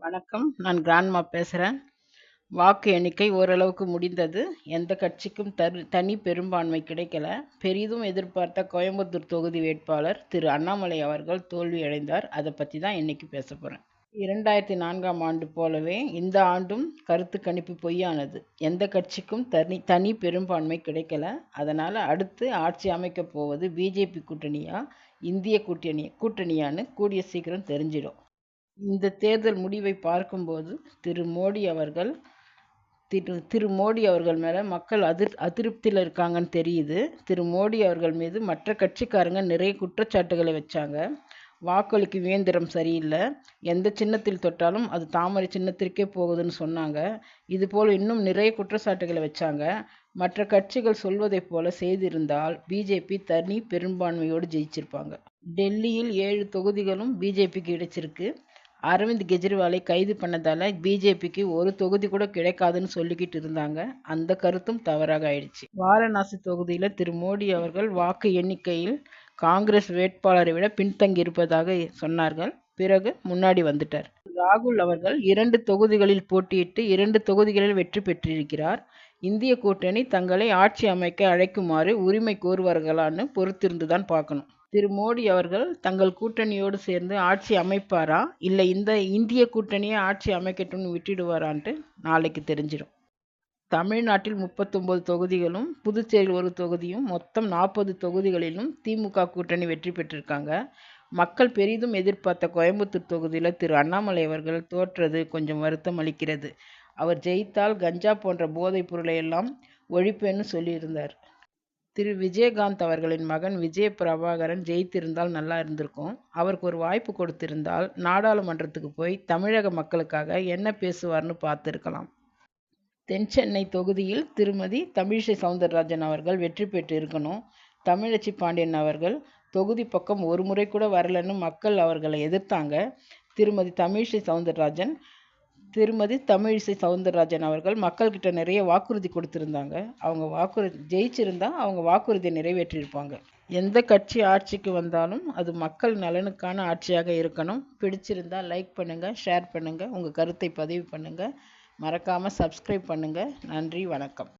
வணக்கம். நான் கிராண்ட்மா பேசுறேன். வாக்கு எண்ணிக்கை ஓரளவுக்கு முடிந்தது. எந்த கட்சிக்கும் தனி பெரும்பான்மை கிடைக்கல. பெரிதும் எதிர்பார்த்த கோயம்புத்தூர் தொகுதி வேட்பாளர் திரு அண்ணாமலை அவர்கள் தோல்வி அடைந்தார். அதை பற்றி தான் இன்னைக்கு பேச போறேன். 2004ஆம் ஆண்டு போலவே இந்த ஆண்டும் கருத்து கணிப்பு பொய்யானது. எந்த கட்சிக்கும் தனி பெரும்பான்மை கிடைக்கல. அதனால அடுத்து ஆட்சி அமைக்க போவது பிஜேபி கூட்டணியா, இந்திய கூட்டணியான்னு கூடிய சீக்கிரம் தெரிஞ்சிடும். இந்த தேர்தல் முடிவை பார்க்கும்போது திரு மோடி அவர்கள் மேல மக்கள் அதிருப்தியில் இருக்காங்கன்னு தெரியுது. திரு மோடி அவர்கள் மீது மற்ற கட்சிக்காரங்க நிறைய குற்றச்சாட்டுகளை வச்சாங்க. வாக்களிக்கும் இயந்திரம் சரியில்லை, எந்த சின்னத்தில் தொட்டாலும் அது தாமரை சின்னத்திற்கே போகுதுன்னு சொன்னாங்க. இது போல் இன்னும் நிறைய குற்றச்சாட்டுகளை வச்சாங்க. மற்ற கட்சிகள் சொல்வதைப் போல செய்திருந்தால் பிஜேபி தனி பெரும்பான்மையோடு ஜெயிச்சிருப்பாங்க. டெல்லியில் 7 தொகுதிகளும் பிஜேபிக்கு கிடைச்சிருக்கு. அரவிந்த் கெஜ்ரிவாலை கைது பண்ணதால பிஜேபிக்கு ஒரு தொகுதி கூட கிடைக்காதுன்னு சொல்லிக்கிட்டு இருந்தாங்க. அந்த கருத்தும் தவறாக ஆயிடுச்சு. வாரணாசி தொகுதியில திரு மோடி அவர்கள் வாக்கு எண்ணிக்கையில் காங்கிரஸ் வேட்பாளரை விட பின்தங்கி இருப்பதாக சொன்னார்கள். பிறகு முன்னாடி வந்துட்டார். ராகுல் அவர்கள் 2 தொகுதிகளில் போட்டியிட்டு 2 தொகுதிகளில் வெற்றி பெற்றிருக்கிறார். இந்திய கூட்டணி தங்களை ஆட்சி அமைக்க அழைக்குமாறு உரிமை கோருவார்களான்னு பொறுத்திருந்துதான் பார்க்கணும். திரு மோடி அவர்கள் தங்கள் கூட்டணியோடு சேர்ந்து ஆட்சி அமைப்பாரா, இல்லை இந்த இந்திய கூட்டணியை ஆட்சி அமைக்கட்டும்னு விட்டுடுவாரான்ட்டு நாளைக்கு தெரிஞ்சிடும். தமிழ்நாட்டில் 39 தொகுதிகளும், புதுச்சேரியில் ஒரு தொகுதியும், மொத்தம் 40 தொகுதிகளிலும் திமுக கூட்டணி வெற்றி பெற்றிருக்காங்க. மக்கள் பெரிதும் எதிர்பார்த்த கோயம்புத்தூர் தொகுதியில் திரு அண்ணாமலை அவர்கள் தோற்றது கொஞ்சம் வருத்தம் அளிக்கிறது. அவர் ஜெயித்தால் கஞ்சா போன்ற போதைப் பொருளை எல்லாம் ஒழிப்பேன்னு சொல்லியிருந்தார். திரு விஜயகாந்த் அவர்களின் மகன் விஜய பிரபாகரன் ஜெயித்திருந்தால் நல்லா இருந்திருக்கும். அவருக்கு ஒரு வாய்ப்பு கொடுத்திருந்தால் நாடாளுமன்றத்துக்கு போய் தமிழக மக்களுக்காக என்ன பேசுவார்னு பார்த்துருக்கலாம். தென் சென்னை தொகுதியில் திருமதி தமிழிசை சவுந்தரராஜன் அவர்கள் வெற்றி பெற்று இருக்கணும். தமிழச்சி பாண்டியன் அவர்கள் தொகுதி பக்கம் ஒரு முறை கூட வரலன்னு மக்கள் அவர்களை எதிர்த்தாங்க. திருமதி தமிழிசை சவுந்தரராஜன் அவர்கள் மக்கள்கிட்ட நிறைய வாக்குறுதி கொடுத்திருந்தாங்க. அவங்க ஜெயிச்சிருந்தா அவங்க வாக்குறுதியை நிறைவேற்றியிருப்பாங்க. எந்த கட்சி ஆட்சிக்கு வந்தாலும் அது மக்கள் நலனுக்கான ஆட்சியாக இருக்கணும். பிடிச்சிருந்தா லைக் பண்ணுங்க, ஷேர் பண்ணுங்க, உங்க கருத்தை பதிவு பண்ணுங்க. மறக்காம சப்ஸ்கிரைப் பண்ணுங்க. நன்றி, வணக்கம்.